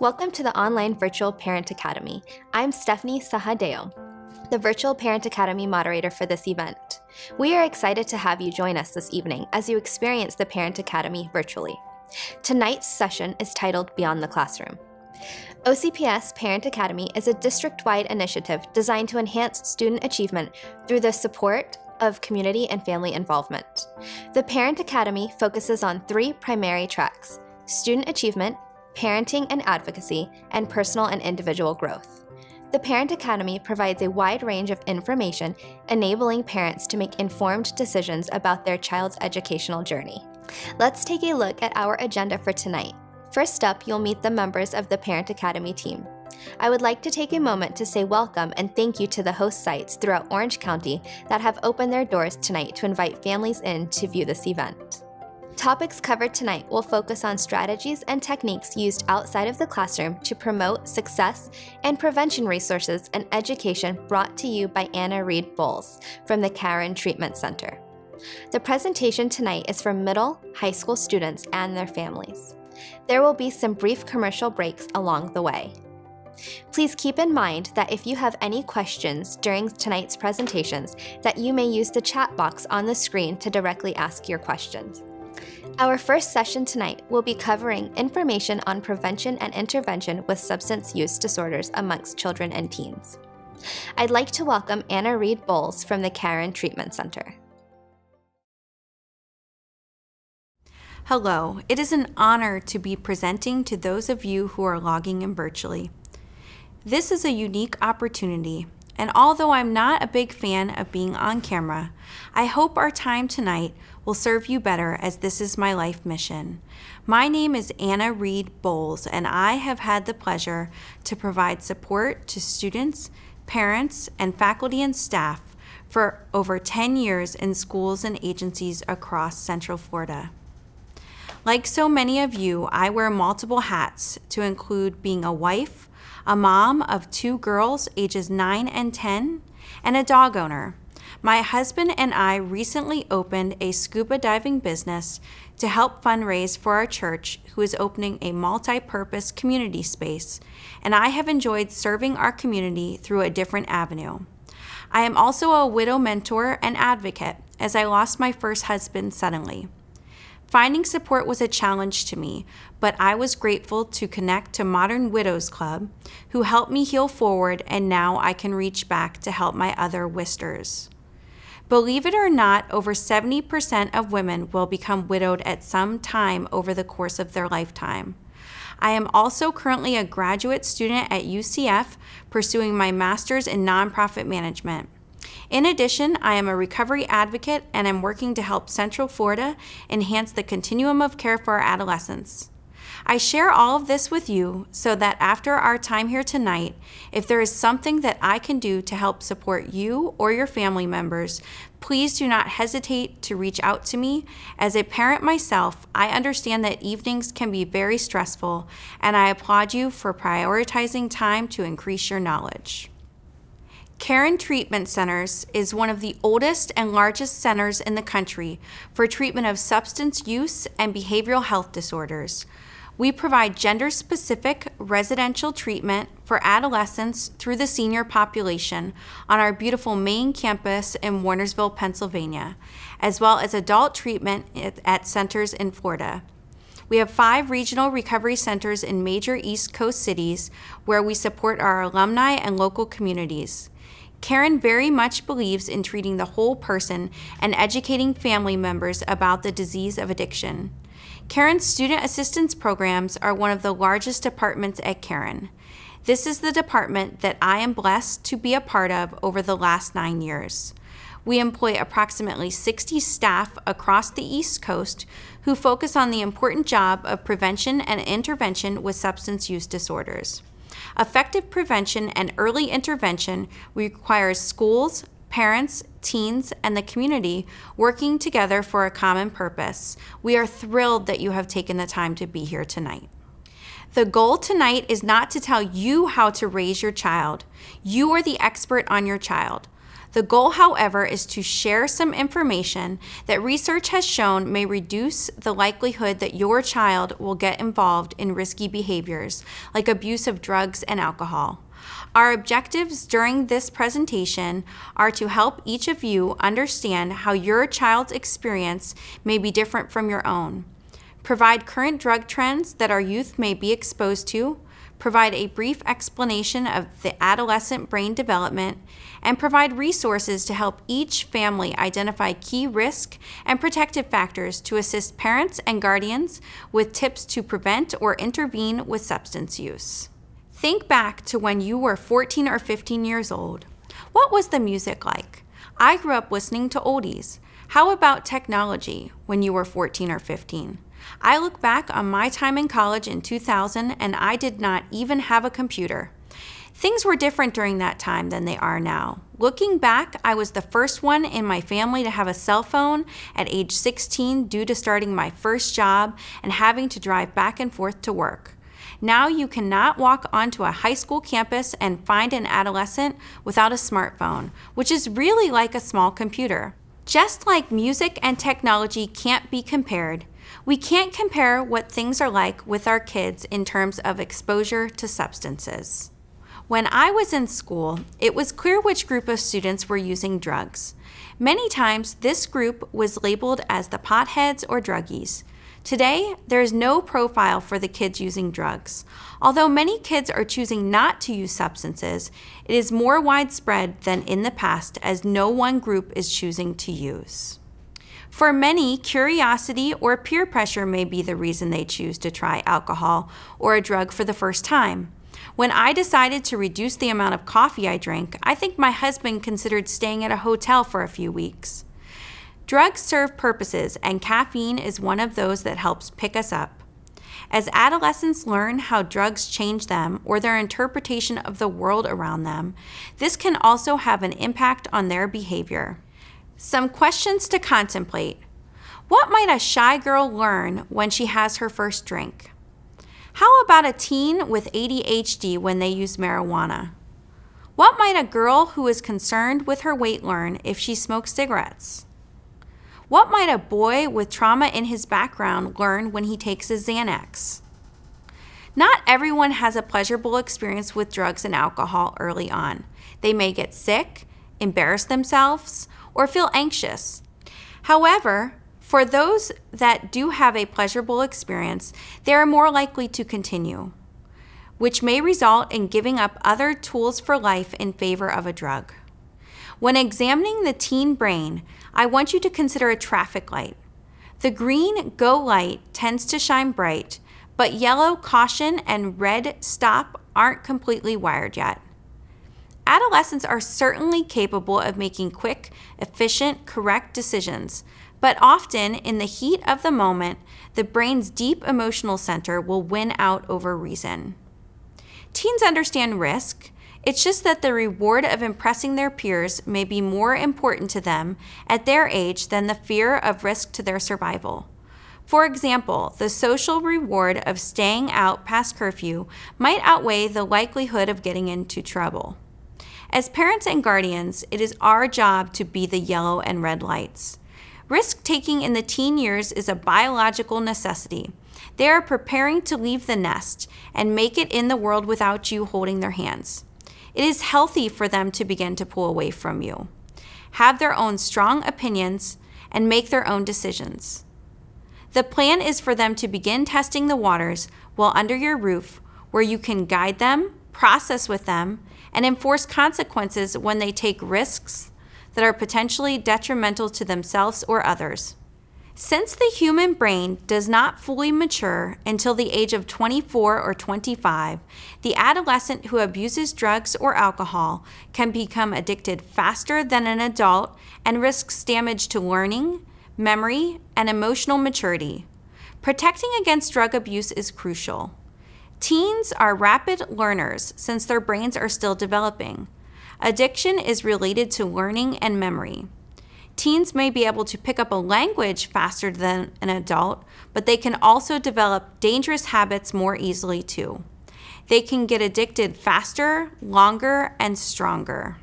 Welcome to the Online Virtual Parent Academy. I'm Stephanie Sahadeo, the Virtual Parent Academy moderator for this event. We are excited to have you join us this evening as you experience the Parent Academy virtually. Tonight's session is titled Beyond the Classroom. OCPS Parent Academy is a district-wide initiative designed to enhance student achievement through the support of community and family involvement. The Parent Academy focuses on three primary tracks: student achievement, parenting and advocacy, and personal and individual growth. The Parent Academy provides a wide range of information, enabling parents to make informed decisions about their child's educational journey. Let's take a look at our agenda for tonight. First up, you'll meet the members of the Parent Academy team. I would like to take a moment to say welcome and thank you to the host sites throughout Orange County that have opened their doors tonight to invite families in to view this event. Topics covered tonight will focus on strategies and techniques used outside of the classroom to promote success and prevention resources and education brought to you by Anna Reed Bowles from the Caron Treatment Center. The presentation tonight is for middle, high school students and their families. There will be some brief commercial breaks along the way. Please keep in mind that if you have any questions during tonight's presentations, that you may use the chat box on the screen to directly ask your questions. Our first session tonight will be covering information on prevention and intervention with substance use disorders amongst children and teens. I'd like to welcome Anna Reed Bowles from the Caron Treatment Center. Hello, it is an honor to be presenting to those of you who are logging in virtually. This is a unique opportunity, and although I'm not a big fan of being on camera, I hope our time tonight will serve you better, as this is my life mission. My name is Anna Reed Bowles, and I have had the pleasure to provide support to students, parents, and faculty and staff for over 10 years in schools and agencies across Central Florida. Like so many of you, I wear multiple hats to include being a wife, a mom of 2 girls ages 9 and 10, and a dog owner. My husband and I recently opened a scuba diving business to help fundraise for our church, who is opening a multi-purpose community space, and I have enjoyed serving our community through a different avenue. I am also a widow mentor and advocate, as I lost my first husband suddenly. Finding support was a challenge to me, but I was grateful to connect to Modern Widows Club, who helped me heal forward, and now I can reach back to help my other Wisters. Believe it or not, over 70% of women will become widowed at some time over the course of their lifetime. I am also currently a graduate student at UCF pursuing my master's in nonprofit management. In addition, I am a recovery advocate and am working to help Central Florida enhance the continuum of care for our adolescents. I share all of this with you so that after our time here tonight, if there is something that I can do to help support you or your family members, please do not hesitate to reach out to me. As a parent myself, I understand that evenings can be very stressful, and I applaud you for prioritizing time to increase your knowledge. Caron Treatment Centers is one of the oldest and largest centers in the country for treatment of substance use and behavioral health disorders. We provide gender-specific residential treatment for adolescents through the senior population on our beautiful main campus in Warnersville, Pennsylvania, as well as adult treatment at centers in Florida. We have 5 regional recovery centers in major East Coast cities where we support our alumni and local communities. Caron very much believes in treating the whole person and educating family members about the disease of addiction. Caron's student assistance programs are one of the largest departments at Caron. This is the department that I am blessed to be a part of over the last 9 years. We employ approximately 60 staff across the East Coast who focus on the important job of prevention and intervention with substance use disorders. Effective prevention and early intervention requires schools, parents, teens, and the community working together for a common purpose. We are thrilled that you have taken the time to be here tonight. The goal tonight is not to tell you how to raise your child. You are the expert on your child. The goal, however, is to share some information that research has shown may reduce the likelihood that your child will get involved in risky behaviors like abuse of drugs and alcohol. Our objectives during this presentation are to help each of you understand how your child's experience may be different from your own, provide current drug trends that our youth may be exposed to, provide a brief explanation of the adolescent brain development, and provide resources to help each family identify key risk and protective factors to assist parents and guardians with tips to prevent or intervene with substance use. Think back to when you were 14 or 15 years old. What was the music like? I grew up listening to oldies. How about technology when you were 14 or 15? I look back on my time in college in 2000 and I did not even have a computer. Things were different during that time than they are now. Looking back, I was the first one in my family to have a cell phone at age 16 due to starting my first job and having to drive back and forth to work. Now you cannot walk onto a high school campus and find an adolescent without a smartphone, which is really like a small computer. Just like music and technology can't be compared, we can't compare what things are like with our kids in terms of exposure to substances. When I was in school, it was clear which group of students were using drugs. Many times, this group was labeled as the potheads or druggies. Today, there is no profile for the kids using drugs. Although many kids are choosing not to use substances, it is more widespread than in the past as no one group is choosing to use. For many, curiosity or peer pressure may be the reason they choose to try alcohol or a drug for the first time. When I decided to reduce the amount of coffee I drank, I think my husband considered staying at a hotel for a few weeks. Drugs serve purposes, and caffeine is one of those that helps pick us up. As adolescents learn how drugs change them or their interpretation of the world around them, this can also have an impact on their behavior. Some questions to contemplate. What might a shy girl learn when she has her first drink? How about a teen with ADHD when they use marijuana? What might a girl who is concerned with her weight learn if she smokes cigarettes? What might a boy with trauma in his background learn when he takes his Xanax? Not everyone has a pleasurable experience with drugs and alcohol early on. They may get sick, embarrass themselves, or feel anxious. However, for those that do have a pleasurable experience, they are more likely to continue, which may result in giving up other tools for life in favor of a drug. When examining the teen brain, I want you to consider a traffic light. The green go light tends to shine bright, but yellow caution and red stop aren't completely wired yet. Adolescents are certainly capable of making quick, efficient, correct decisions, but often in the heat of the moment, the brain's deep emotional center will win out over reason. Teens understand risk. It's just that the reward of impressing their peers may be more important to them at their age than the fear of risk to their survival. For example, the social reward of staying out past curfew might outweigh the likelihood of getting into trouble. As parents and guardians, it is our job to be the yellow and red lights. Risk-taking in the teen years is a biological necessity. They are preparing to leave the nest and make it in the world without you holding their hands. It is healthy for them to begin to pull away from you, have their own strong opinions, and make their own decisions. The plan is for them to begin testing the waters while under your roof, where you can guide them, process with them, and enforce consequences when they take risks that are potentially detrimental to themselves or others. Since the human brain does not fully mature until the age of 24 or 25, the adolescent who abuses drugs or alcohol can become addicted faster than an adult and risks damage to learning, memory, and emotional maturity. Protecting against drug abuse is crucial. Teens are rapid learners since their brains are still developing. Addiction is related to learning and memory. Teens may be able to pick up a language faster than an adult, but they can also develop dangerous habits more easily too. They can get addicted faster, longer, and stronger.